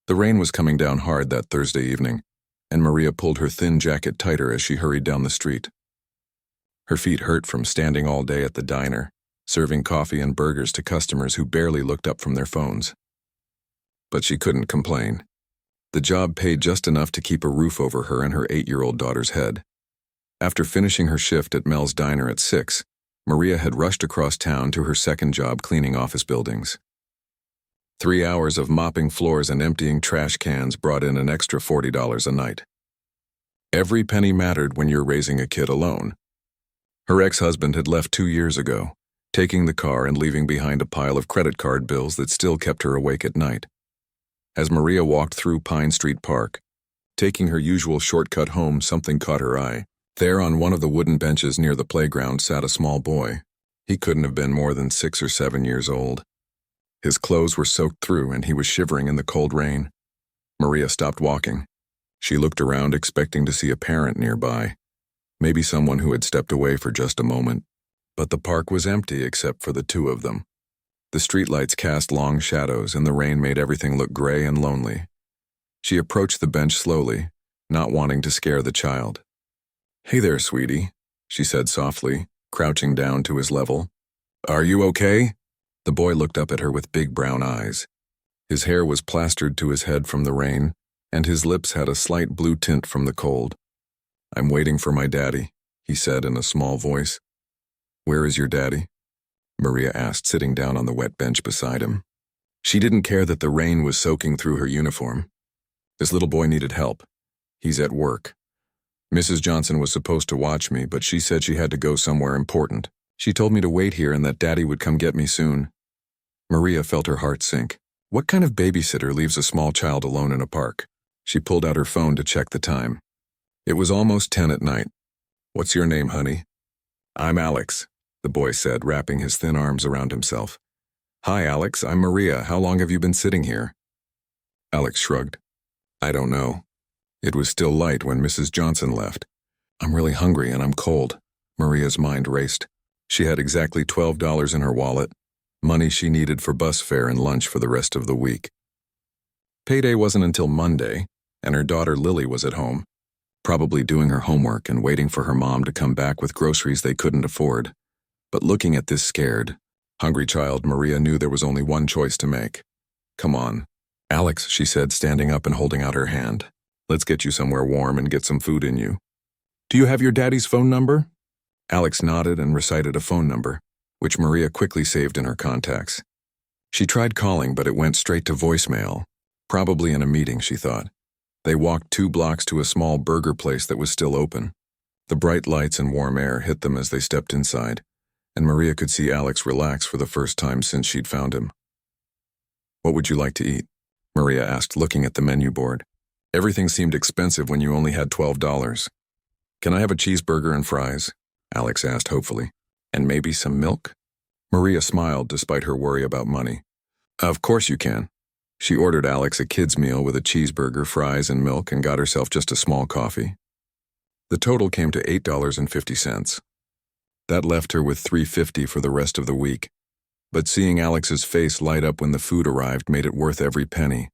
The rain was coming down hard that Thursday evening, and Maria pulled her thin jacket tighter as she hurried down the street. Her feet hurt from standing all day at the diner, serving coffee and burgers to customers who barely looked up from their phones. But she couldn't complain. The job paid just enough to keep a roof over her and her 8-year-old daughter's head. After finishing her shift at Mel's Diner at 6, Maria had rushed across town to her second job cleaning office buildings. 3 hours of mopping floors and emptying trash cans brought in an extra $40 a night. Every penny mattered when you're raising a kid alone. Her ex-husband had left 2 years ago, taking the car and leaving behind a pile of credit card bills that still kept her awake at night. As Maria walked through Pine Street Park, taking her usual shortcut home, something caught her eye. There on one of the wooden benches near the playground sat a small boy. He couldn't have been more than 6 or 7 years old. His clothes were soaked through and he was shivering in the cold rain. Maria stopped walking. She looked around expecting to see a parent nearby, maybe someone who had stepped away for just a moment. But the park was empty except for the two of them. The streetlights cast long shadows and the rain made everything look gray and lonely. She approached the bench slowly, not wanting to scare the child. "Hey there, sweetie," she said softly, crouching down to his level. "Are you okay?" The boy looked up at her with big brown eyes. His hair was plastered to his head from the rain, and his lips had a slight blue tint from the cold. "I'm waiting for my daddy," he said in a small voice. "Where is your daddy?" Maria asked, sitting down on the wet bench beside him. She didn't care that the rain was soaking through her uniform. This little boy needed help. He's at work. Mrs. Johnson was supposed to watch me, but she said she had to go somewhere important. She told me to wait here and that Daddy would come get me soon. Maria felt her heart sink. What kind of babysitter leaves a small child alone in a park? She pulled out her phone to check the time. It was almost 10 at night. "What's your name, honey?" "I'm Alex," the boy said, wrapping his thin arms around himself. "Hi, Alex, I'm Maria. How long have you been sitting here?" Alex shrugged. "I don't know. It was still light when Mrs. Johnson left. I'm really hungry and I'm cold." Maria's mind raced. She had exactly $12 in her wallet, money she needed for bus fare and lunch for the rest of the week. Payday wasn't until Monday, and her daughter Lily was at home, probably doing her homework and waiting for her mom to come back with groceries they couldn't afford. But looking at this scared, hungry child, Maria knew there was only one choice to make. "Come on, Alex," she said, standing up and holding out her hand. "Let's get you somewhere warm and get some food in you." "Do you have your daddy's phone number?" Alex nodded and recited a phone number, which Maria quickly saved in her contacts. She tried calling, but it went straight to voicemail. Probably in a meeting, she thought. They walked 2 blocks to a small burger place that was still open. The bright lights and warm air hit them as they stepped inside, and Maria could see Alex relax for the first time since she'd found him. "What would you like to eat?" Maria asked, looking at the menu board. Everything seemed expensive when you only had $12. "Can I have a cheeseburger and fries?" Alex asked hopefully. "And maybe some milk?" Maria smiled despite her worry about money. "Of course you can." She ordered Alex a kid's meal with a cheeseburger, fries, and milk and got herself just a small coffee. The total came to $8.50. That left her with $3.50 for the rest of the week. But seeing Alex's face light up when the food arrived made it worth every penny.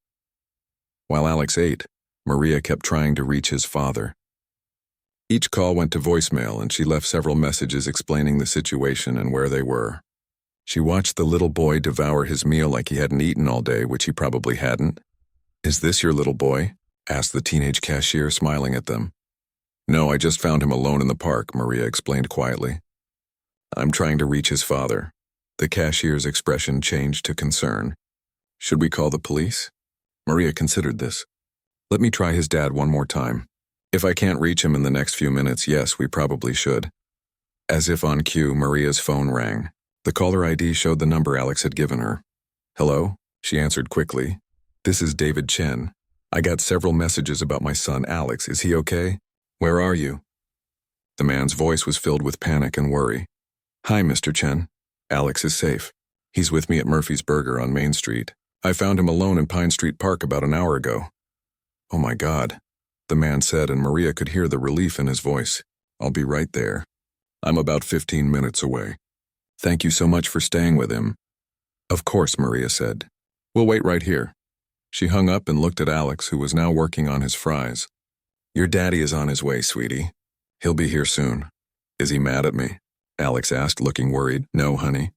While Alex ate, Maria kept trying to reach his father. Each call went to voicemail, and she left several messages explaining the situation and where they were. She watched the little boy devour his meal like he hadn't eaten all day, which he probably hadn't. "Is this your little boy?" asked the teenage cashier, smiling at them. "No, I just found him alone in the park," Maria explained quietly. "I'm trying to reach his father." The cashier's expression changed to concern. "Should we call the police?" Maria considered this. "Let me try his dad one more time. If I can't reach him in the next few minutes, yes, we probably should." As if on cue, Maria's phone rang. The caller ID showed the number Alex had given her. "Hello?" she answered quickly. "This is David Chen. I got several messages about my son Alex. Is he okay? Where are you?" The man's voice was filled with panic and worry. "Hi, Mr. Chen. Alex is safe. He's with me at Murphy's Burger on Main Street. I found him alone in Pine Street Park about an hour ago." "Oh my God," the man said, and Maria could hear the relief in his voice. "I'll be right there. I'm about 15 minutes away. Thank you so much for staying with him." "Of course," Maria said. "We'll wait right here." She hung up and looked at Alex, who was now working on his fries. "Your daddy is on his way, sweetie. He'll be here soon." "Is he mad at me?" Alex asked, looking worried. "No, honey.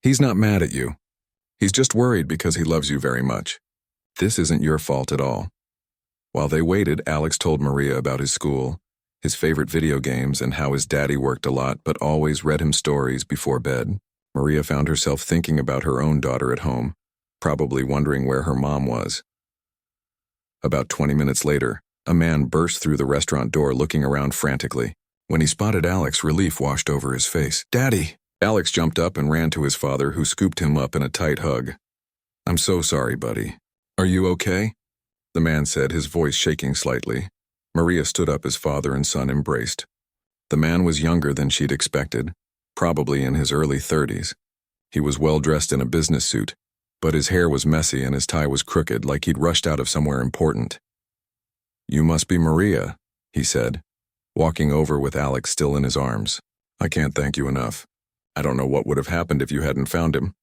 He's not mad at you. He's just worried because he loves you very much. This isn't your fault at all." While they waited, Alex told Maria about his school, his favorite video games, and how his daddy worked a lot but always read him stories before bed. Maria found herself thinking about her own daughter at home, probably wondering where her mom was. About 20 minutes later, a man burst through the restaurant door looking around frantically. When he spotted Alex, relief washed over his face. "Daddy!" Alex jumped up and ran to his father, who scooped him up in a tight hug. "I'm so sorry, buddy. Are you okay?" the man said, his voice shaking slightly. Maria stood up as father and son embraced. The man was younger than she'd expected, probably in his early 30s. He was well dressed in a business suit, but his hair was messy and his tie was crooked, like he'd rushed out of somewhere important. "You must be Maria," he said, walking over with Alex still in his arms. "I can't thank you enough. I don't know what would have happened if you hadn't found him."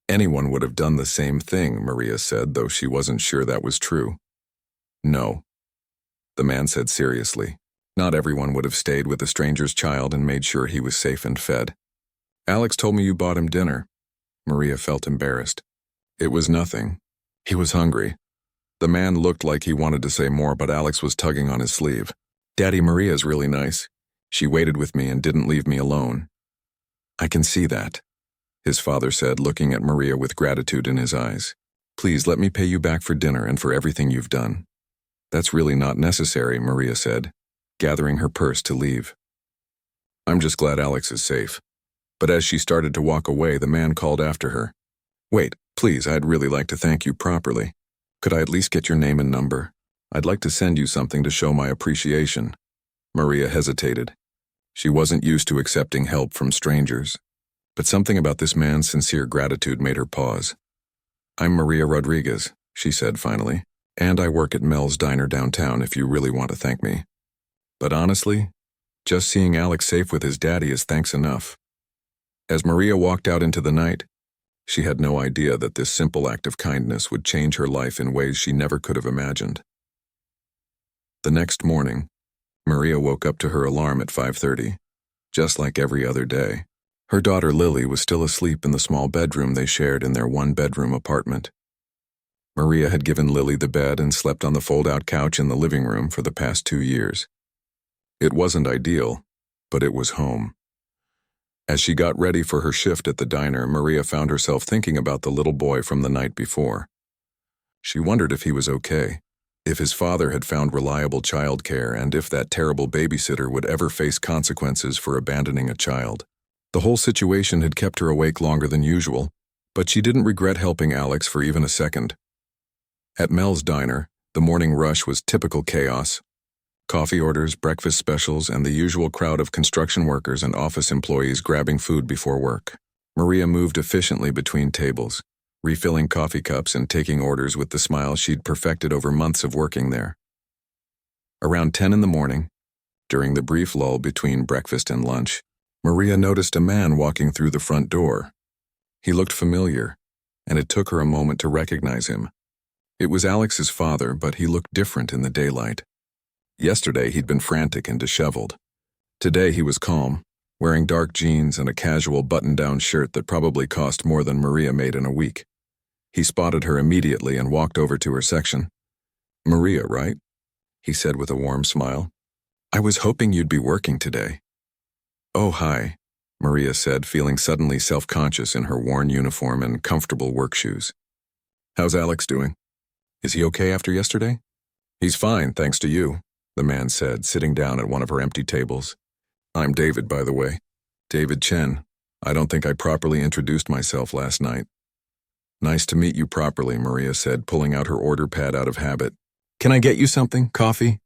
"Anyone would have done the same thing," Maria said, though she wasn't sure that was true. "No," the man said seriously. "Not everyone would have stayed with a stranger's child and made sure he was safe and fed." "Alex told me you bought him dinner." Maria felt embarrassed. "It was nothing. He was hungry." The man looked like he wanted to say more, but Alex was tugging on his sleeve. "Daddy, Maria's really nice. She waited with me and didn't leave me alone." "I can see that," his father said, looking at Maria with gratitude in his eyes. "Please let me pay you back for dinner and for everything you've done." "That's really not necessary," Maria said, gathering her purse to leave. "I'm just glad Alex is safe." But as she started to walk away, the man called after her. "Wait, please, I'd really like to thank you properly. Could I at least get your name and number? I'd like to send you something to show my appreciation." Maria hesitated. She wasn't used to accepting help from strangers, but something about this man's sincere gratitude made her pause. "I'm Maria Rodriguez," she said finally, "and I work at Mel's Diner downtown if you really want to thank me. But honestly, just seeing Alex safe with his daddy is thanks enough." As Maria walked out into the night, she had no idea that this simple act of kindness would change her life in ways she never could have imagined. The next morning, Maria woke up to her alarm at 5:30. Just like every other day, her daughter Lily was still asleep in the small bedroom they shared in their one-bedroom apartment. Maria had given Lily the bed and slept on the fold-out couch in the living room for the past 2 years. It wasn't ideal, but it was home. As she got ready for her shift at the diner, Maria found herself thinking about the little boy from the night before. She wondered if he was okay, if his father had found reliable childcare, and if that terrible babysitter would ever face consequences for abandoning a child. The whole situation had kept her awake longer than usual, but she didn't regret helping Alex for even a second. At Mel's Diner, the morning rush was typical chaos. Coffee orders, breakfast specials, and the usual crowd of construction workers and office employees grabbing food before work. Maria moved efficiently between tables, refilling coffee cups and taking orders with the smile she'd perfected over months of working there. Around 10 in the morning, during the brief lull between breakfast and lunch, Maria noticed a man walking through the front door. He looked familiar, and it took her a moment to recognize him. It was Alex's father, but he looked different in the daylight. Yesterday, he'd been frantic and disheveled. Today, he was calm, wearing dark jeans and a casual button-down shirt that probably cost more than Maria made in a week. He spotted her immediately and walked over to her section. "Maria, right?" he said with a warm smile. "I was hoping you'd be working today." "Oh, hi," Maria said, feeling suddenly self-conscious in her worn uniform and comfortable work shoes. "How's Alex doing? Is he okay after yesterday?" "He's fine, thanks to you," the man said, sitting down at one of her empty tables. "I'm David, by the way. David Chen. I don't think I properly introduced myself last night." "Nice to meet you properly," Maria said, pulling out her order pad out of habit. "Can I get you something? Coffee?"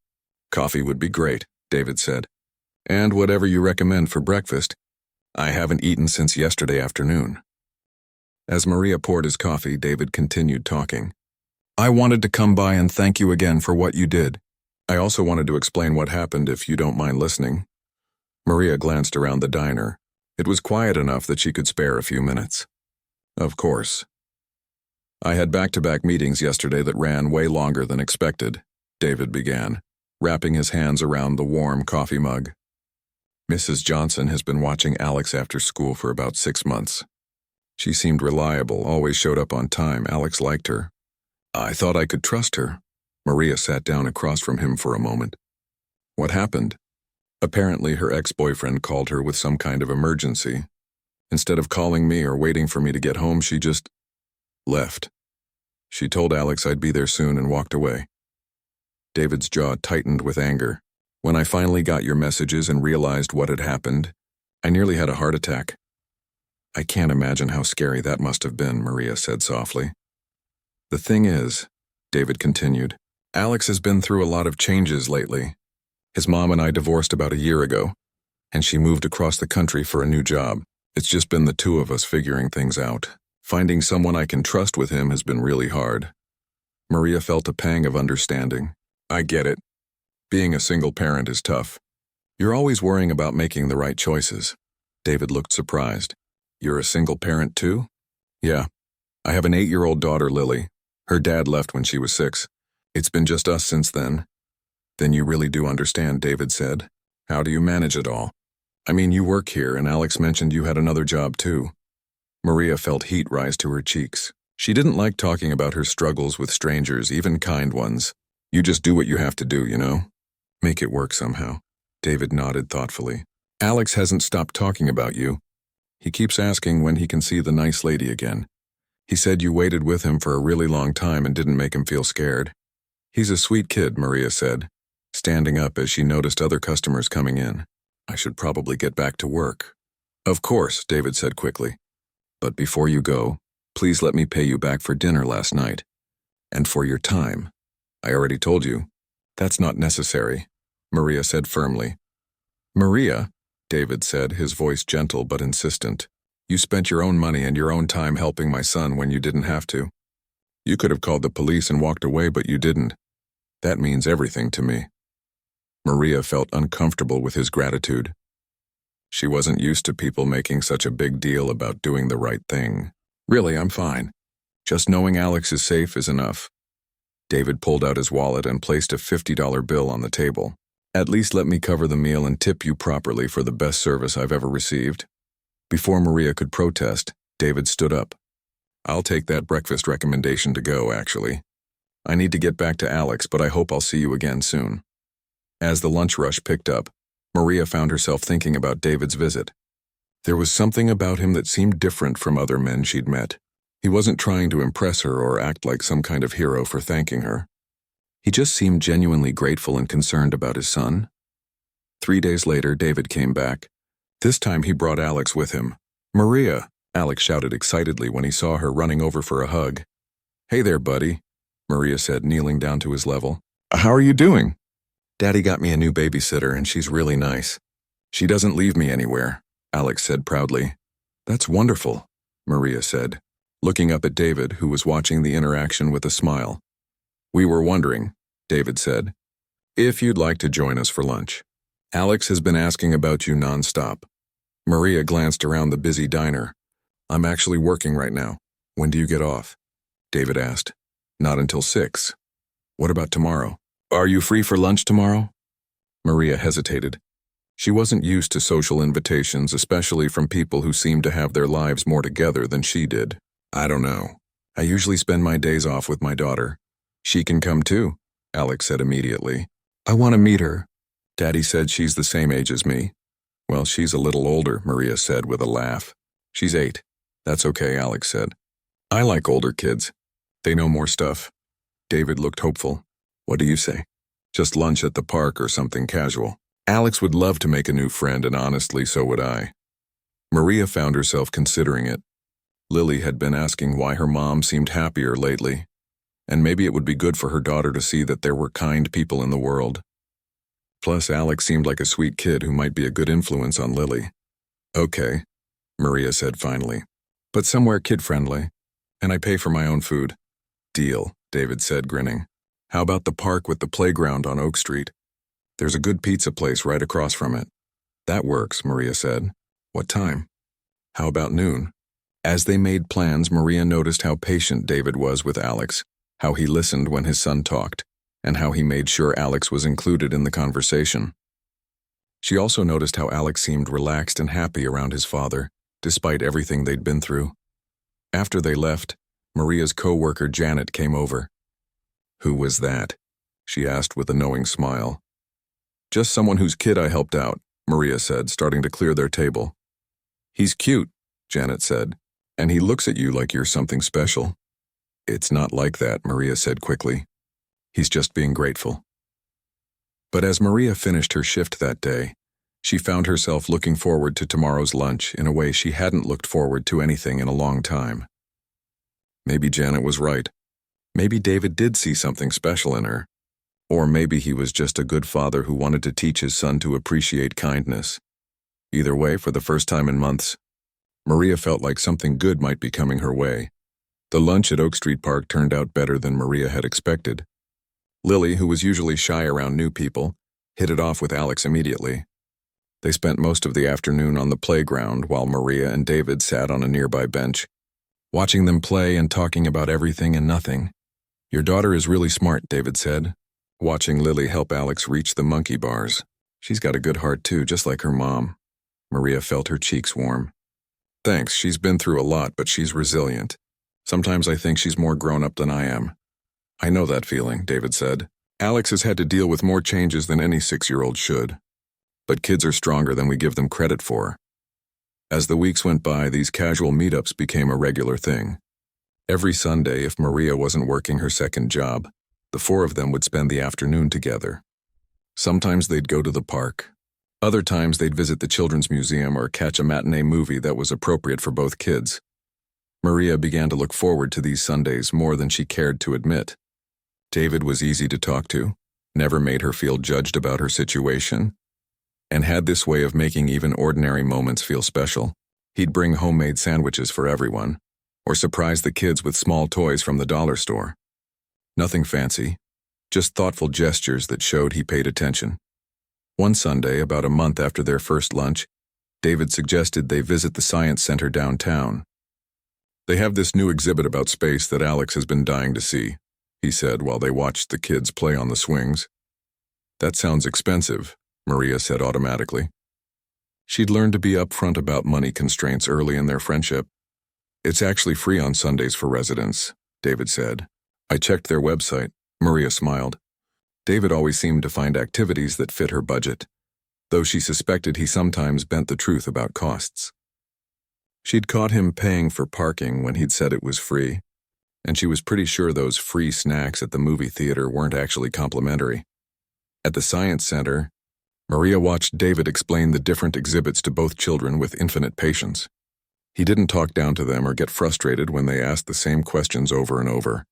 "Coffee would be great," David said. "And whatever you recommend for breakfast. I haven't eaten since yesterday afternoon." As Maria poured his coffee, David continued talking. "I wanted to come by and thank you again for what you did. I also wanted to explain what happened, if you don't mind listening." Maria glanced around the diner. It was quiet enough that she could spare a few minutes. "Of course." I had back-to-back meetings yesterday that ran way longer than expected, David began, wrapping his hands around the warm coffee mug. Mrs. Johnson has been watching Alex after school for about 6 months. She seemed reliable, always showed up on time. Alex liked her. I thought I could trust her. Maria sat down across from him for a moment. What happened? Apparently her ex-boyfriend called her with some kind of emergency. Instead of calling me or waiting for me to get home, she just left. She told Alex I'd be there soon and walked away. David's jaw tightened with anger. When I finally got your messages and realized what had happened, I nearly had a heart attack. I can't imagine how scary that must have been, Maria said softly. The thing is, David continued, Alex has been through a lot of changes lately. His mom and I divorced about a year ago, and she moved across the country for a new job. It's just been the two of us figuring things out. Finding someone I can trust with him has been really hard. Maria felt a pang of understanding. I get it. Being a single parent is tough. You're always worrying about making the right choices. David looked surprised. You're a single parent too? Yeah. I have an 8-year-old daughter, Lily. Her dad left when she was 6. It's been just us since then. Then you really do understand, David said. How do you manage it all? I mean, you work here, and Alex mentioned you had another job too. Maria felt heat rise to her cheeks. She didn't like talking about her struggles with strangers, even kind ones. You just do what you have to do, you know? Make it work somehow. David nodded thoughtfully. Alex hasn't stopped talking about you. He keeps asking when he can see the nice lady again. He said you waited with him for a really long time and didn't make him feel scared. He's a sweet kid, Maria said, standing up as she noticed other customers coming in. I should probably get back to work. Of course, David said quickly. But before you go, please let me pay you back for dinner last night. And for your time. I already told you. That's not necessary, Maria said firmly. Maria, David said, his voice gentle but insistent. You spent your own money and your own time helping my son when you didn't have to. You could have called the police and walked away, but you didn't. That means everything to me. Maria felt uncomfortable with his gratitude. She wasn't used to people making such a big deal about doing the right thing. Really, I'm fine. Just knowing Alex is safe is enough. David pulled out his wallet and placed a $50 bill on the table. At least let me cover the meal and tip you properly for the best service I've ever received. Before Maria could protest, David stood up. I'll take that breakfast recommendation to go, actually. I need to get back to Alex, but I hope I'll see you again soon. As the lunch rush picked up, Maria found herself thinking about David's visit. There was something about him that seemed different from other men she'd met. He wasn't trying to impress her or act like some kind of hero for thanking her. He just seemed genuinely grateful and concerned about his son. 3 days later, David came back. This time he brought Alex with him. Maria, Alex shouted excitedly when he saw her running over for a hug. Hey there, buddy, Maria said, kneeling down to his level. How are you doing? Daddy got me a new babysitter and she's really nice. She doesn't leave me anywhere, Alex said proudly. That's wonderful, Maria said, looking up at David, who was watching the interaction with a smile. We were wondering, David said, if you'd like to join us for lunch. Alex has been asking about you nonstop. Maria glanced around the busy diner. I'm actually working right now. When do you get off? David asked. Not until 6. What about tomorrow? Are you free for lunch tomorrow? Maria hesitated. She wasn't used to social invitations, especially from people who seemed to have their lives more together than she did. I don't know. I usually spend my days off with my daughter. She can come too, Alex said immediately. I want to meet her. Daddy said she's the same age as me. Well, she's a little older, Maria said with a laugh. She's 8. That's okay, Alex said. I like older kids. They know more stuff. David looked hopeful. What do you say? Just lunch at the park or something casual. Alex would love to make a new friend, and honestly, so would I. Maria found herself considering it. Lily had been asking why her mom seemed happier lately, and maybe it would be good for her daughter to see that there were kind people in the world. Plus, Alex seemed like a sweet kid who might be a good influence on Lily. Okay, Maria said finally, but somewhere kid-friendly, and I pay for my own food. Deal, David said, grinning. How about the park with the playground on Oak Street? There's a good pizza place right across from it. That works, Maria said. What time? How about noon? As they made plans, Maria noticed how patient David was with Alex, how he listened when his son talked, and how he made sure Alex was included in the conversation. She also noticed how Alex seemed relaxed and happy around his father, despite everything they'd been through. After they left, Maria's co-worker Janet came over. "Who was that?" she asked with a knowing smile. "Just someone whose kid I helped out," Maria said, starting to clear their table. "He's cute," Janet said, "and he looks at you like you're something special." "It's not like that," Maria said quickly. "He's just being grateful." But as Maria finished her shift that day, she found herself looking forward to tomorrow's lunch in a way she hadn't looked forward to anything in a long time. Maybe Janet was right. Maybe David did see something special in her. Or maybe he was just a good father who wanted to teach his son to appreciate kindness. Either way, for the first time in months, Maria felt like something good might be coming her way. The lunch at Oak Street Park turned out better than Maria had expected. Lily, who was usually shy around new people, hit it off with Alex immediately. They spent most of the afternoon on the playground while Maria and David sat on a nearby bench, watching them play and talking about everything and nothing. "Your daughter is really smart," David said, watching Lily help Alex reach the monkey bars. "She's got a good heart too, just like her mom." Maria felt her cheeks warm. "Thanks, she's been through a lot, but she's resilient. Sometimes I think she's more grown up than I am." "I know that feeling," David said. "Alex has had to deal with more changes than any 6-year-old should. But kids are stronger than we give them credit for." As the weeks went by, these casual meetups became a regular thing. Every Sunday, if Maria wasn't working her second job, the four of them would spend the afternoon together. Sometimes they'd go to the park. Other times they'd visit the Children's Museum or catch a matinee movie that was appropriate for both kids. Maria began to look forward to these Sundays more than she cared to admit. David was easy to talk to, never made her feel judged about her situation, and had this way of making even ordinary moments feel special. He'd bring homemade sandwiches for everyone, or surprise the kids with small toys from the dollar store. Nothing fancy, just thoughtful gestures that showed he paid attention. One Sunday, about a month after their first lunch, David suggested they visit the Science Center downtown. "They have this new exhibit about space that Alex has been dying to see," he said while they watched the kids play on the swings. "That sounds expensive," Maria said automatically. She'd learned to be upfront about money constraints early in their friendship. "It's actually free on Sundays for residents," David said. "I checked their website," Maria smiled. David always seemed to find activities that fit her budget, though she suspected he sometimes bent the truth about costs. She'd caught him paying for parking when he'd said it was free, and she was pretty sure those free snacks at the movie theater weren't actually complimentary. At the Science Center, Maria watched David explain the different exhibits to both children with infinite patience. He didn't talk down to them or get frustrated when they asked the same questions over and over.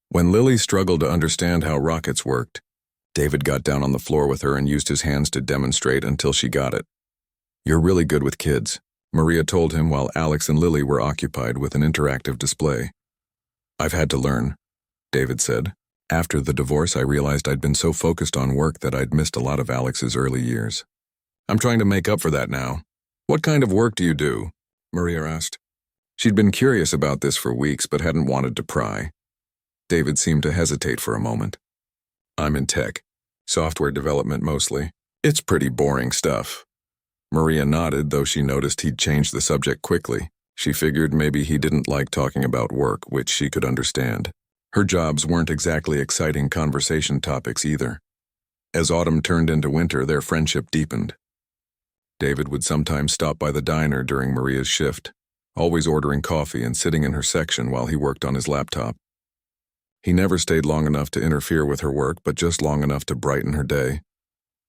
When Lily struggled to understand how rockets worked, David got down on the floor with her and used his hands to demonstrate until she got it. "You're really good with kids," Maria told him while Alex and Lily were occupied with an interactive display. "I've had to learn," David said. "After the divorce, I realized I'd been so focused on work that I'd missed a lot of Alex's early years. I'm trying to make up for that now." "What kind of work do you do?" Maria asked. She'd been curious about this for weeks but hadn't wanted to pry. David seemed to hesitate for a moment. "I'm in tech. Software development mostly. It's pretty boring stuff." Maria nodded, though she noticed he'd changed the subject quickly. She figured maybe he didn't like talking about work, which she could understand. Her jobs weren't exactly exciting conversation topics either. As autumn turned into winter, their friendship deepened. David would sometimes stop by the diner during Maria's shift, always ordering coffee and sitting in her section while he worked on his laptop. He never stayed long enough to interfere with her work, but just long enough to brighten her day.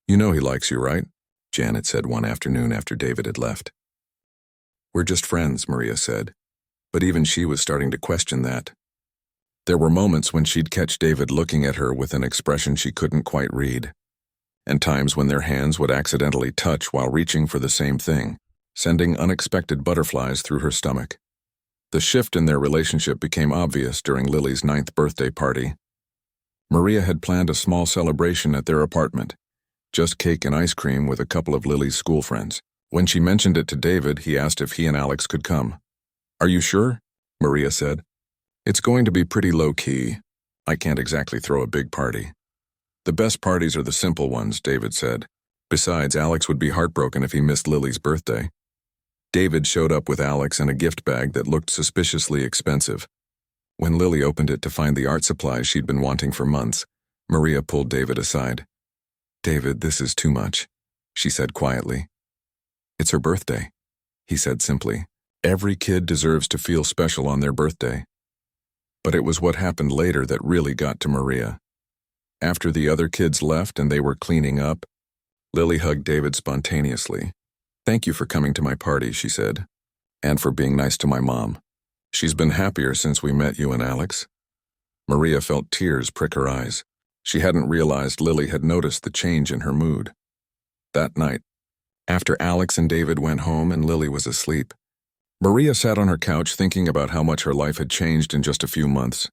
"You know he likes you, right?" Janet said one afternoon after David had left. "We're just friends," Maria said, but even she was starting to question that. There were moments when she'd catch David looking at her with an expression she couldn't quite read, and times when their hands would accidentally touch while reaching for the same thing, sending unexpected butterflies through her stomach. The shift in their relationship became obvious during Lily's 9th birthday party. Maria had planned a small celebration at their apartment, just cake and ice cream with a couple of Lily's school friends. When she mentioned it to David, he asked if he and Alex could come. Are you sure? Maria said. It's going to be pretty low-key. I can't exactly throw a big party. The best parties are the simple ones, David said. Besides, Alex would be heartbroken if he missed Lily's birthday. David showed up with Alex and a gift bag that looked suspiciously expensive. When Lily opened it to find the art supplies she'd been wanting for months, Maria pulled David aside. "David, this is too much," she said quietly. "It's her birthday," he said simply. "Every kid deserves to feel special on their birthday." But it was what happened later that really got to Maria. After the other kids left and they were cleaning up, Lily hugged David spontaneously. "Thank you for coming to my party," she said, "and for being nice to my mom. She's been happier since we met you and Alex." Maria felt tears prick her eyes. She hadn't realized Lily had noticed the change in her mood. That night, after Alex and David went home and Lily was asleep, Maria sat on her couch thinking about how much her life had changed in just a few months.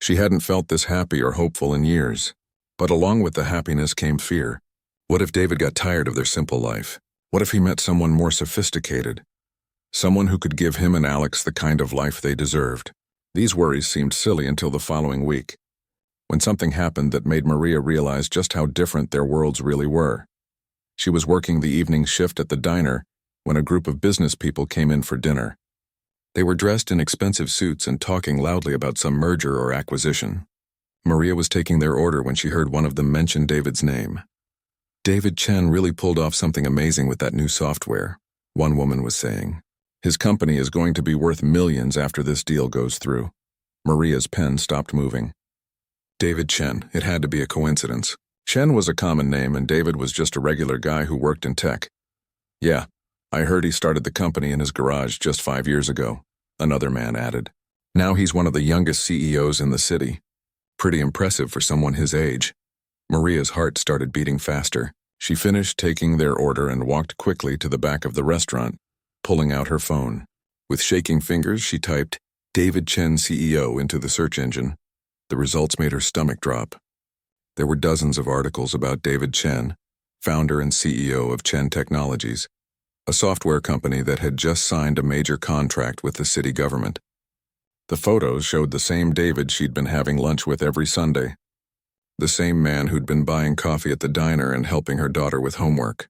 She hadn't felt this happy or hopeful in years, but along with the happiness came fear. What if David got tired of their simple life? What if he met someone more sophisticated? Someone who could give him and Alex the kind of life they deserved. These worries seemed silly until the following week, when something happened that made Maria realize just how different their worlds really were. She was working the evening shift at the diner when a group of business people came in for dinner. They were dressed in expensive suits and talking loudly about some merger or acquisition. Maria was taking their order when she heard one of them mention David's name. "David Chen really pulled off something amazing with that new software," one woman was saying. "His company is going to be worth millions after this deal goes through." Maria's pen stopped moving. David Chen, it had to be a coincidence. Chen was a common name and David was just a regular guy who worked in tech. "Yeah, I heard he started the company in his garage just 5 years ago," another man added. "Now he's one of the youngest CEOs in the city. Pretty impressive for someone his age." Maria's heart started beating faster. She finished taking their order and walked quickly to the back of the restaurant, pulling out her phone. With shaking fingers, she typed "David Chen CEO" into the search engine. The results made her stomach drop. There were dozens of articles about David Chen, founder and CEO of Chen Technologies, a software company that had just signed a major contract with the city government. The photos showed the same David she'd been having lunch with every Sunday, the same man who'd been buying coffee at the diner and helping her daughter with homework.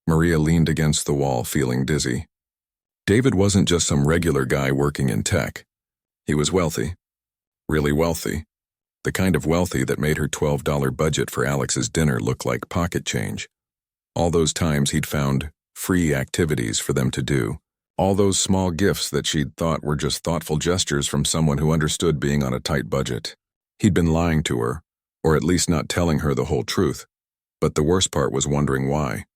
Maria leaned against the wall, feeling dizzy. David wasn't just some regular guy working in tech. He was wealthy. Really wealthy. The kind of wealthy that made her $12 budget for Alex's dinner look like pocket change. All those times he'd found free activities for them to do. All those small gifts that she'd thought were just thoughtful gestures from someone who understood being on a tight budget. He'd been lying to her, or at least not telling her the whole truth. But the worst part was wondering why.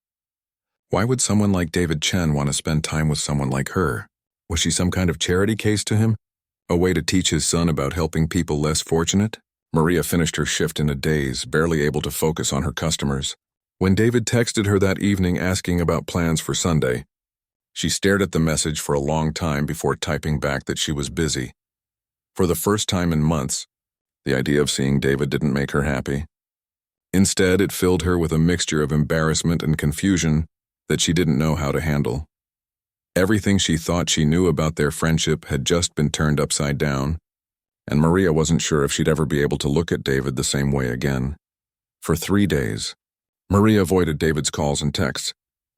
Why would someone like David Chen want to spend time with someone like her? Was she some kind of charity case to him? A way to teach his son about helping people less fortunate? Maria finished her shift in a daze, barely able to focus on her customers. When David texted her that evening asking about plans for Sunday, she stared at the message for a long time before typing back that she was busy. For the first time in months, the idea of seeing David didn't make her happy. Instead, it filled her with a mixture of embarrassment and confusion that she didn't know how to handle. Everything she thought she knew about their friendship had just been turned upside down, and Maria wasn't sure if she'd ever be able to look at David the same way again. For 3 days, Maria avoided David's calls and texts.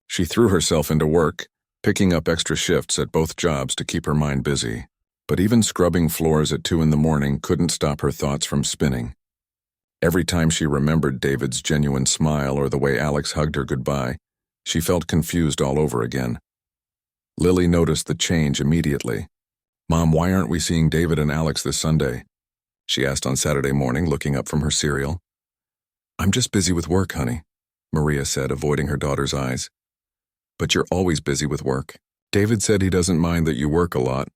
She threw herself into work, picking up extra shifts at both jobs to keep her mind busy. But even scrubbing floors at 2 in the morning couldn't stop her thoughts from spinning. Every time she remembered David's genuine smile or the way Alex hugged her goodbye, she felt confused all over again. Lily noticed the change immediately. "Mom, why aren't we seeing David and Alex this Sunday?" she asked on Saturday morning, looking up from her cereal. "I'm just busy with work, honey," Maria said, avoiding her daughter's eyes. "But you're always busy with work. David said he doesn't mind that you work a lot."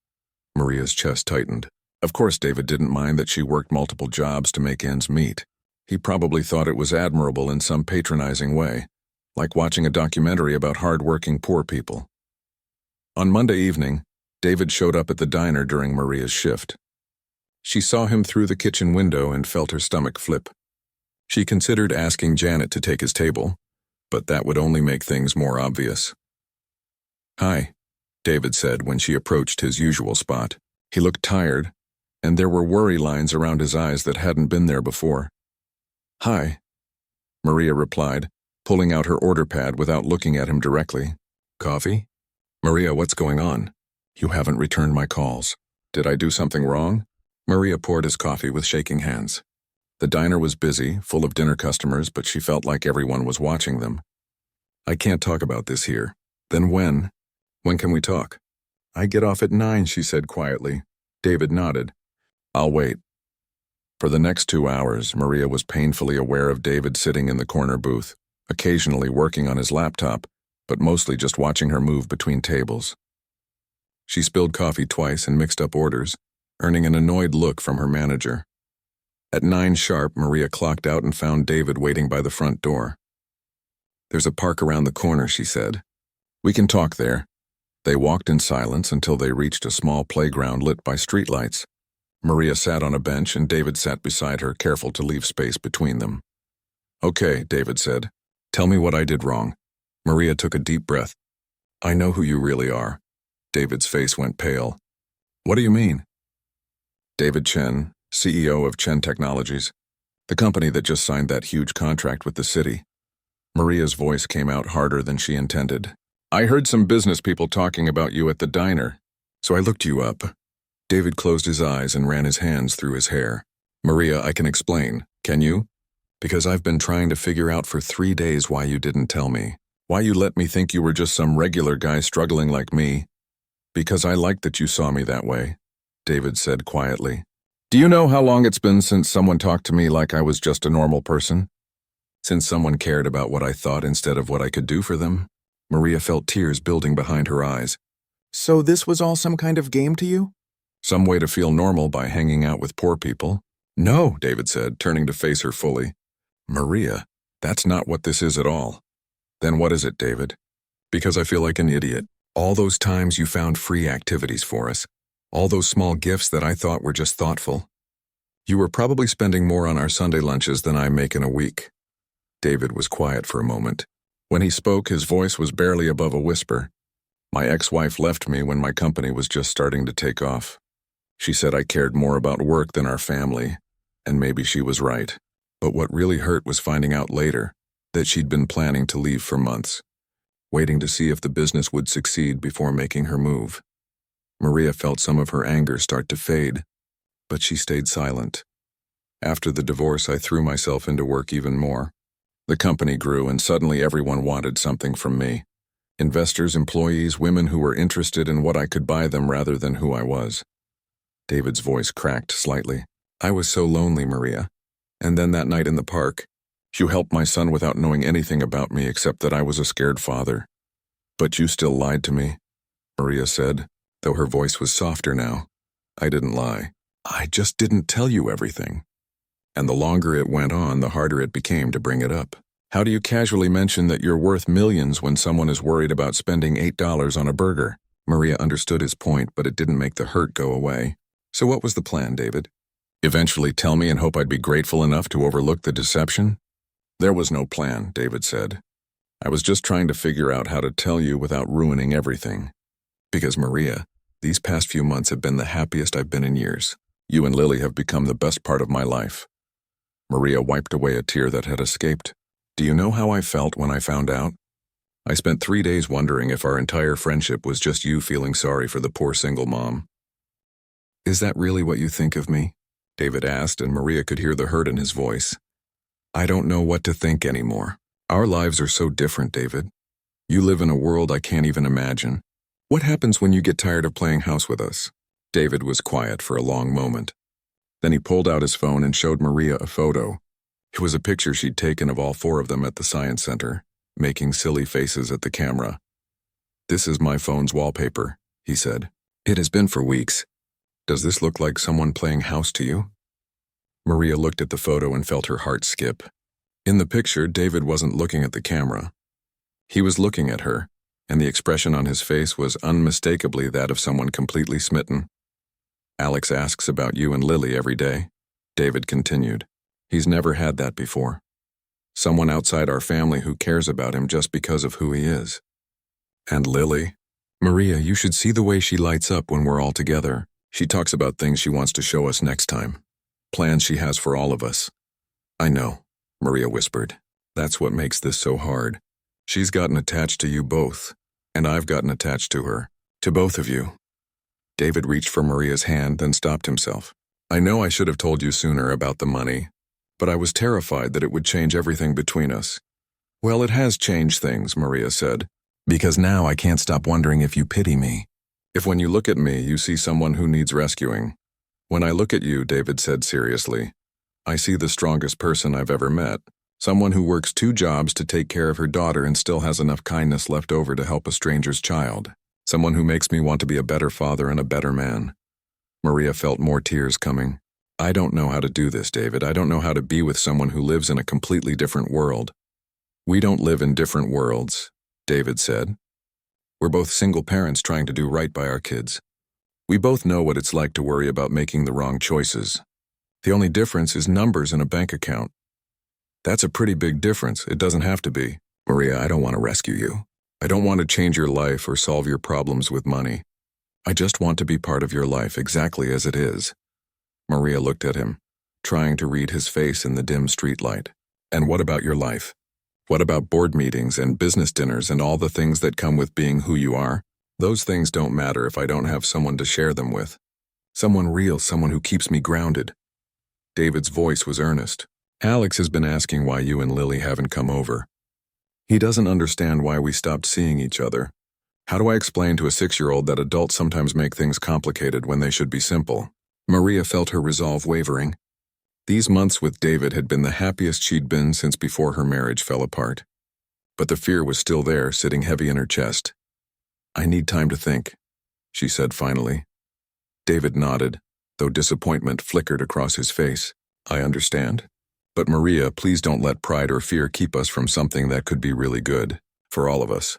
Maria's chest tightened. Of course David didn't mind that she worked multiple jobs to make ends meet. He probably thought it was admirable in some patronizing way, like watching a documentary about hard-working poor people. On Monday evening, David showed up at the diner during Maria's shift. She saw him through the kitchen window and felt her stomach flip. She considered asking Janet to take his table, but that would only make things more obvious. "Hi," David said when she approached his usual spot. He looked tired, and there were worry lines around his eyes that hadn't been there before. "Hi," Maria replied, pulling out her order pad without looking at him directly. "Coffee?" "Maria, what's going on? You haven't returned my calls. Did I do something wrong?" Maria poured his coffee with shaking hands. The diner was busy, full of dinner customers, but she felt like everyone was watching them. "I can't talk about this here." "Then when? When can we talk?" "I get off at 9, she said quietly. David nodded. "I'll wait." For the next 2 hours, Maria was painfully aware of David sitting in the corner booth, occasionally working on his laptop, but mostly just watching her move between tables. She spilled coffee twice and mixed up orders, earning an annoyed look from her manager. At 9 sharp, Maria clocked out and found David waiting by the front door. "There's a park around the corner," she said. "We can talk there." They walked in silence until they reached a small playground lit by streetlights. Maria sat on a bench and David sat beside her, careful to leave space between them. "Okay," David said. "Tell me what I did wrong." Maria took a deep breath. "I know who you really are." David's face went pale. "What do you mean?" "David Chen, CEO of Chen Technologies, the company that just signed that huge contract with the city." Maria's voice came out harder than she intended. "I heard some business people talking about you at the diner, so I looked you up." David closed his eyes and ran his hands through his hair. "Maria, I can explain. Can you? Because I've been trying to figure out for 3 days why you didn't tell me. Why you let me think you were just some regular guy struggling like me. Because I like that you saw me that way," David said quietly. "Do you know how long it's been since someone talked to me like I was just a normal person? Since someone cared about what I thought instead of what I could do for them?" Maria felt tears building behind her eyes. "So this was all some kind of game to you? Some way to feel normal by hanging out with poor people?" "No," David said, turning to face her fully. "Maria, that's not what this is at all." "Then what is it, David?" "Because I feel like an idiot. All those times you found free activities for us. All those small gifts that I thought were just thoughtful. You were probably spending more on our Sunday lunches than I make in a week." David was quiet for a moment. When he spoke, his voice was barely above a whisper. "My ex-wife left me when my company was just starting to take off. She said I cared more about work than our family, and maybe she was right. But what really hurt was finding out later that she'd been planning to leave for months, waiting to see if the business would succeed before making her move." Maria felt some of her anger start to fade, but she stayed silent. "After the divorce, I threw myself into work even more. The company grew, and suddenly everyone wanted something from me. Investors, employees, women who were interested in what I could buy them rather than who I was." David's voice cracked slightly. "I was so lonely, Maria. And then that night in the park, you helped my son without knowing anything about me except that I was a scared father. But you still lied to me," Maria said, though her voice was softer now. "I didn't lie. I just didn't tell you everything." And the longer it went on, the harder it became to bring it up. "How do you casually mention that you're worth millions when someone is worried about spending $8 on a burger?" Maria understood his point, but it didn't make the hurt go away. "So what was the plan, David? Eventually tell me and hope I'd be grateful enough to overlook the deception?" "There was no plan," David said. "I was just trying to figure out how to tell you without ruining everything. Because, Maria, these past few months have been the happiest I've been in years. You and Lily have become the best part of my life." Maria wiped away a tear that had escaped. "Do you know how I felt when I found out? I spent 3 days wondering if our entire friendship was just you feeling sorry for the poor single mom." "Is that really what you think of me?" David asked, and Maria could hear the hurt in his voice. "I don't know what to think anymore. Our lives are so different, David. You live in a world I can't even imagine. What happens when you get tired of playing house with us?" David was quiet for a long moment. Then he pulled out his phone and showed Maria a photo. It was a picture she'd taken of all 4 of them at the science center, making silly faces at the camera. "This is my phone's wallpaper," he said. "It has been for weeks. Does this look like someone playing house to you?" Maria looked at the photo and felt her heart skip. In the picture, David wasn't looking at the camera. He was looking at her, and the expression on his face was unmistakably that of someone completely smitten. "Alex asks about you and Lily every day," David continued. "He's never had that before. Someone outside our family who cares about him just because of who he is." "And Lily?" Maria, you should see the way she lights up when we're all together. She talks about things she wants to show us next time. Plans she has for all of us. I know, Maria whispered. That's what makes this so hard. She's gotten attached to you both, and I've gotten attached to her. To both of you. David reached for Maria's hand, then stopped himself. I know I should have told you sooner about the money, but I was terrified that it would change everything between us. Well, it has changed things, Maria said, because now I can't stop wondering if you pity me. If when you look at me, you see someone who needs rescuing. When I look at you, David said seriously, I see the strongest person I've ever met. Someone who works 2 jobs to take care of her daughter and still has enough kindness left over to help a stranger's child. Someone who makes me want to be a better father and a better man. Maria felt more tears coming. I don't know how to do this, David. I don't know how to be with someone who lives in a completely different world. We don't live in different worlds, David said. We're both single parents trying to do right by our kids. We both know what it's like to worry about making the wrong choices. The only difference is numbers in a bank account. That's a pretty big difference. It doesn't have to be. Maria, I don't want to rescue you. I don't want to change your life or solve your problems with money. I just want to be part of your life exactly as it is. Maria looked at him, trying to read his face in the dim streetlight. And what about your life? What about board meetings and business dinners and all the things that come with being who you are? Those things don't matter if I don't have someone to share them with. Someone real, someone who keeps me grounded. David's voice was earnest. Alex has been asking why you and Lily haven't come over. He doesn't understand why we stopped seeing each other. How do I explain to a 6-year-old that adults sometimes make things complicated when they should be simple? Maria felt her resolve wavering. These months with David had been the happiest she'd been since before her marriage fell apart. But the fear was still there, sitting heavy in her chest. I need time to think, she said finally. David nodded, though disappointment flickered across his face. I understand. But Maria, please don't let pride or fear keep us from something that could be really good, for all of us.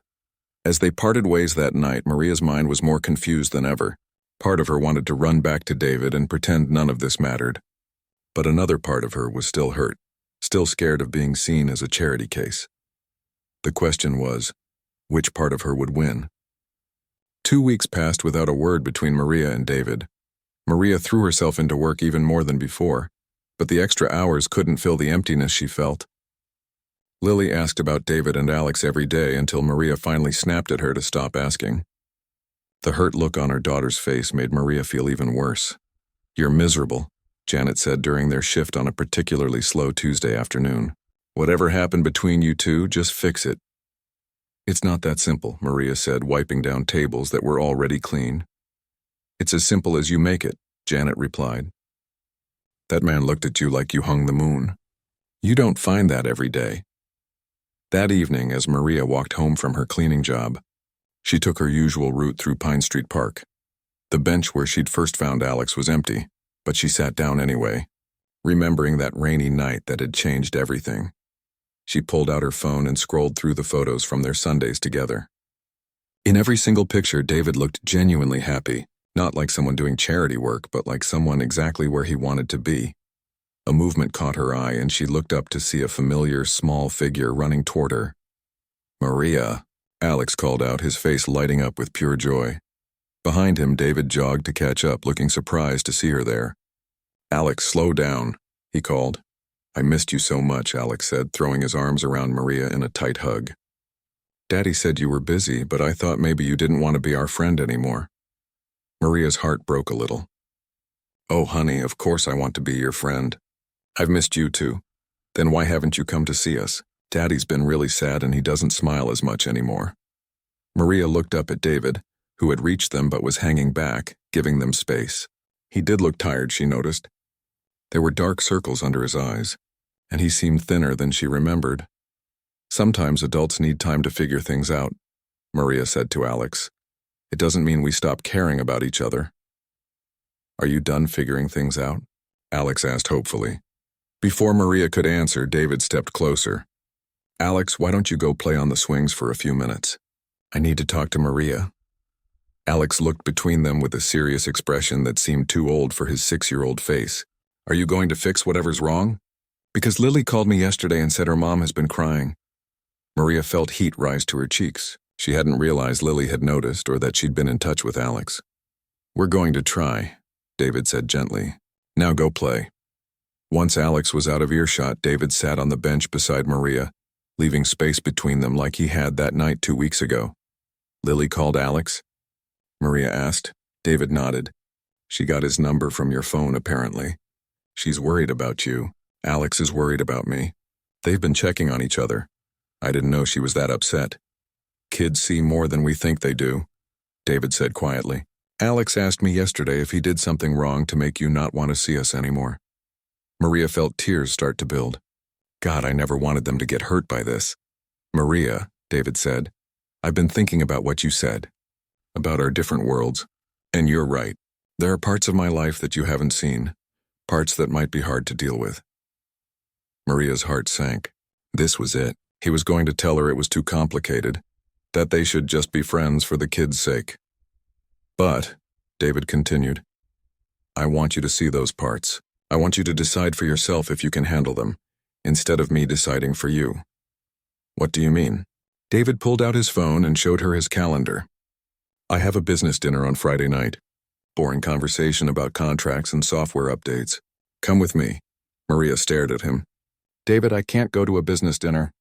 As they parted ways that night, Maria's mind was more confused than ever. Part of her wanted to run back to David and pretend none of this mattered. But another part of her was still hurt, still scared of being seen as a charity case. The question was, which part of her would win? 2 weeks passed without a word between Maria and David. Maria threw herself into work even more than before, but the extra hours couldn't fill the emptiness she felt. Lily asked about David and Alex every day until Maria finally snapped at her to stop asking. The hurt look on her daughter's face made Maria feel even worse. You're miserable, Janet said during their shift on a particularly slow Tuesday afternoon. Whatever happened between you two, just fix it. It's not that simple, Maria said, wiping down tables that were already clean. It's as simple as you make it, Janet replied. That man looked at you like you hung the moon. You don't find that every day. That evening, as Maria walked home from her cleaning job, she took her usual route through Pine Street Park. The bench where she'd first found Alex was empty, but she sat down anyway, remembering that rainy night that had changed everything. She pulled out her phone and scrolled through the photos from their Sundays together. In every single picture, David looked genuinely happy, not like someone doing charity work, but like someone exactly where he wanted to be. A movement caught her eye, and she looked up to see a familiar, small figure running toward her. Maria, Alex called out, his face lighting up with pure joy. Behind him, David jogged to catch up, looking surprised to see her there. Alex, slow down, he called. I missed you so much, Alex said, throwing his arms around Maria in a tight hug. Daddy said you were busy, but I thought maybe you didn't want to be our friend anymore. Maria's heart broke a little. Oh, honey, of course I want to be your friend. I've missed you too. Then why haven't you come to see us? Daddy's been really sad and he doesn't smile as much anymore. Maria looked up at David, who had reached them but was hanging back, giving them space. He did look tired, she noticed. There were dark circles under his eyes, and he seemed thinner than she remembered. Sometimes adults need time to figure things out, Maria said to Alex. It doesn't mean we stop caring about each other. Are you done figuring things out? Alex asked hopefully. Before Maria could answer, David stepped closer. Alex, why don't you go play on the swings for a few minutes? I need to talk to Maria. Alex looked between them with a serious expression that seemed too old for his 6-year-old face. Are you going to fix whatever's wrong? Because Lily called me yesterday and said her mom has been crying. Maria felt heat rise to her cheeks. She hadn't realized Lily had noticed or that she'd been in touch with Alex. "We're going to try," David said gently. "Now go play." Once Alex was out of earshot, David sat on the bench beside Maria, leaving space between them like he had that night 2 weeks ago. "Lily called Alex?" Maria asked. David nodded. "She got his number from your phone, apparently. She's worried about you. Alex is worried about me. They've been checking on each other. I didn't know she was that upset." "Kids see more than we think they do," David said quietly. "Alex asked me yesterday if he did something wrong to make you not want to see us anymore." Maria felt tears start to build. "God, I never wanted them to get hurt by this." "Maria," David said, "I've been thinking about what you said, about our different worlds. And you're right. There are parts of my life that you haven't seen, parts that might be hard to deal with." Maria's heart sank. This was it. He was going to tell her it was too complicated, that they should just be friends for the kids' sake. "But," David continued, "I want you to see those parts. I want you to decide for yourself if you can handle them, instead of me deciding for you." "What do you mean?" David pulled out his phone and showed her his calendar. "I have a business dinner on Friday night. Boring conversation about contracts and software updates. Come with me." Maria stared at him. "David, I can't go to a business dinner.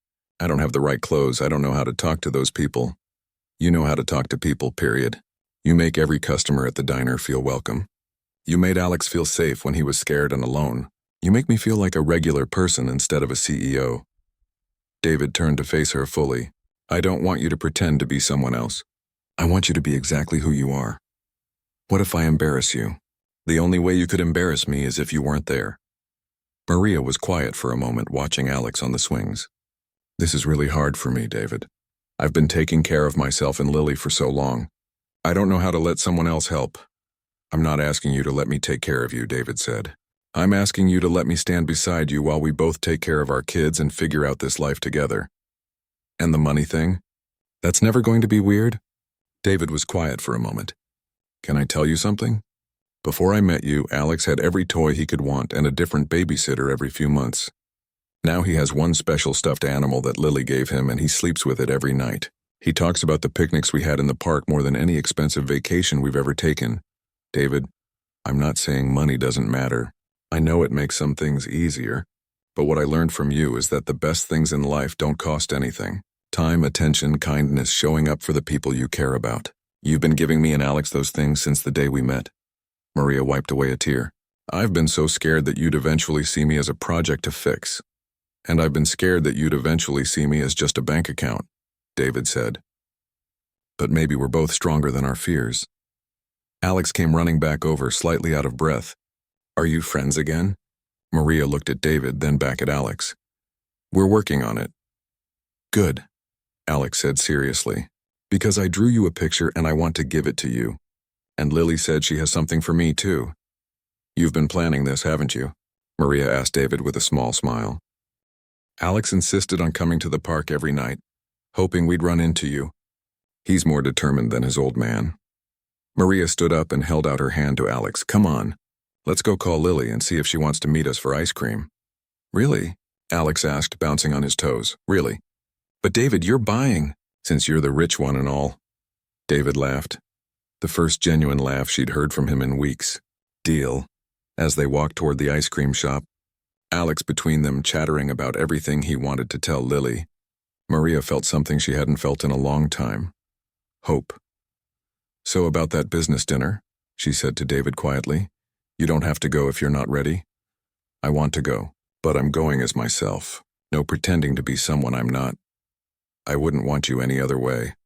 I don't have the right clothes. I don't know how to talk to those people." "You know how to talk to people, period. You make every customer at the diner feel welcome. You made Alex feel safe when he was scared and alone. You make me feel like a regular person instead of a CEO." David turned to face her fully. "I don't want you to pretend to be someone else. I want you to be exactly who you are. What if I embarrass you? The only way you could embarrass me is if you weren't there." Maria was quiet for a moment, watching Alex on the swings. "This is really hard for me, David. I've been taking care of myself and Lily for so long. I don't know how to let someone else help." "I'm not asking you to let me take care of you," David said. "I'm asking you to let me stand beside you while we both take care of our kids and figure out this life together." "And the money thing? That's never going to be weird?" David was quiet for a moment. "Can I tell you something? Before I met you, Alex had every toy he could want and a different babysitter every few months. Now he has one special stuffed animal that Lily gave him, and he sleeps with it every night. He talks about the picnics we had in the park more than any expensive vacation we've ever taken. David, I'm not saying money doesn't matter. I know it makes some things easier. But what I learned from you is that the best things in life don't cost anything. Time, attention, kindness, showing up for the people you care about. You've been giving me and Alex those things since the day we met." Maria wiped away a tear. "I've been so scared that you'd eventually see me as a project to fix. And I've been scared that you'd eventually see me as just a bank account," David said. "But maybe we're both stronger than our fears." Alex came running back over, slightly out of breath. "Are you friends again?" Maria looked at David, then back at Alex. "We're working on it." "Good," Alex said seriously, "because I drew you a picture and I want to give it to you. And Lily said she has something for me too." "You've been planning this, haven't you?" Maria asked David with a small smile. "Alex insisted on coming to the park every night, hoping we'd run into you. He's more determined than his old man." Maria stood up and held out her hand to Alex. "Come on, let's go call Lily and see if she wants to meet us for ice cream." "Really?" Alex asked, bouncing on his toes. "Really? But David, you're buying, since you're the rich one and all." David laughed. The first genuine laugh she'd heard from him in weeks. "Deal." As they walked toward the ice cream shop, Alex between them chattering about everything he wanted to tell Lily, Maria felt something she hadn't felt in a long time. Hope. "So about that business dinner," she said to David quietly. "You don't have to go if you're not ready." "I want to go, but I'm going as myself. No pretending to be someone I'm not. I wouldn't want you any other way."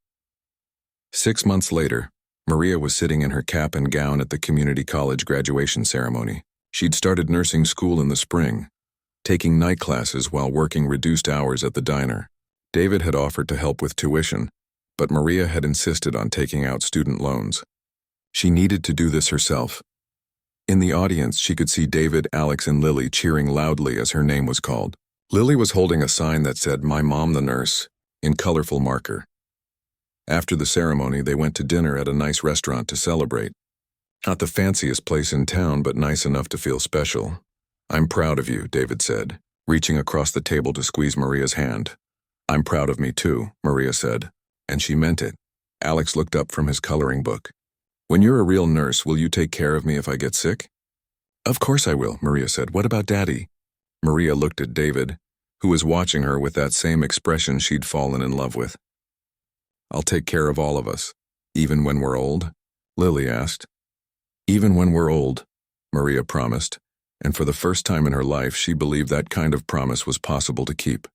6 months later, Maria was sitting in her cap and gown at the community college graduation ceremony. She'd started nursing school in the spring, taking night classes while working reduced hours at the diner. David had offered to help with tuition, but Maria had insisted on taking out student loans. She needed to do this herself. In the audience, she could see David, Alex, and Lily cheering loudly as her name was called. Lily was holding a sign that said, "My mom the nurse," in colorful marker. After the ceremony, they went to dinner at a nice restaurant to celebrate. Not the fanciest place in town, but nice enough to feel special. "I'm proud of you," David said, reaching across the table to squeeze Maria's hand. "I'm proud of me too," Maria said. And she meant it. Alex looked up from his coloring book. When you're a real nurse, will you take care of me if I get sick? Of course I will, Maria said. What about Daddy? Maria looked at David, who was watching her with that same expression she'd fallen in love with. I'll take care of all of us, even when we're old? Lily asked. Even when we're old, Maria promised, and for the first time in her life she believed that kind of promise was possible to keep.